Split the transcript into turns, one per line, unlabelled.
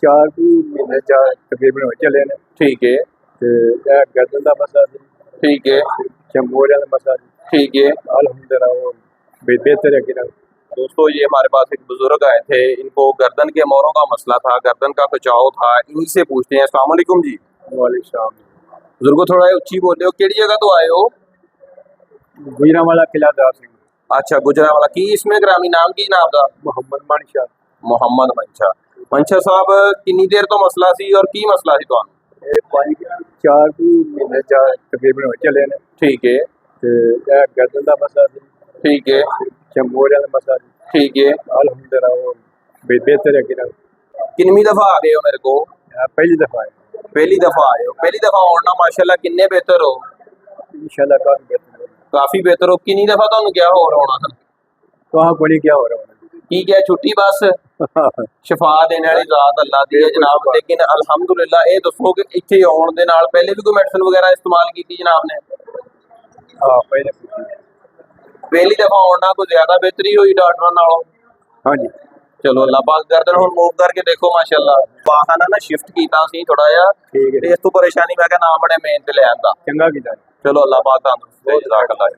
4 ਮਹੀਨੇ ਤਕਰੀਬन हो चले ने।
ठीक है।
ते गर्दन का मसला सी,
ठीक है।
चमोरिया का मसला सी,
ठीक है।
अल्हम्दुलिल्लाह वो बेहतर है कि ना।
दोस्तों ये हमारे पास एक बुजुर्ग आए थे, इनको गर्दन के मोरों का मसला था, गर्दन का खिंचाव था, इन्हीं से पूछते हैं। अस्सलाम वालेकुम जी।
वालेकुम सलाम।
बुजुर्गो थोड़ा ऊंची बोले हो, केड़ी जगह तो आए हो?
गुजरांवाला किला दार सिंह।
अच्छा, गुजरांवाला की इसमें ग्रामी नाम की जनाब दा?
मोहम्मद मानशाह।
मोहम्मद मंशा। मंशा साहब कितनी देर तो मसला सी और की मसला सी तुहानू?
4 महीने तकरीबन हो चले ने।
ठीक है।
ते गर्दन का मसला सी,
ठीक है।
चमोरिया का मसला सी,
ठीक है।
अल्हम्दुलिल्लाह वो बेहतर है कि ना।
कितनी दफा आ गए हो मेरे को?
पहली दफा है।
पहली दफा आए हो। पहली दफा होना माशाल्लाह किन्ने बेहतर हो?
इंशाल्लाह काफी बेहतर है।
काफी बेहतर हो। कितनी दफा तुहानू क्या हो रहा होना था?
तो हाँ कोई क्या हो रहा है
की क्या छुट्टी बस शफा देने वाली जात अल्लाह दी है जनाब। लेकिन अल्हम्दुलिल्लाह ये दसो कि इत्थे आउण दे नाल पहले भी कोई मेडिसिन वगैरह इस्तेमाल की जनाब ने?
हाँ पहले
पहली दफा आउण नाल कोई ज्यादा बेहतरी हुई डॉक्टर नालों?
हाँ जी।
चलो अल्लाह पाक गर्दन हुण मूव करके देखो माशाल्लाह। बाखाना ना शिफ्ट कीता सी थोड़ा जिहा
ठीक है।
ते इस तो परेशानी मैं कहा ना बड़े मेन ते ले आंदा।
चंगा कीता।
चलो अल्लाह पाक तंदुरुस्त दे। जज़ाकल्लाह।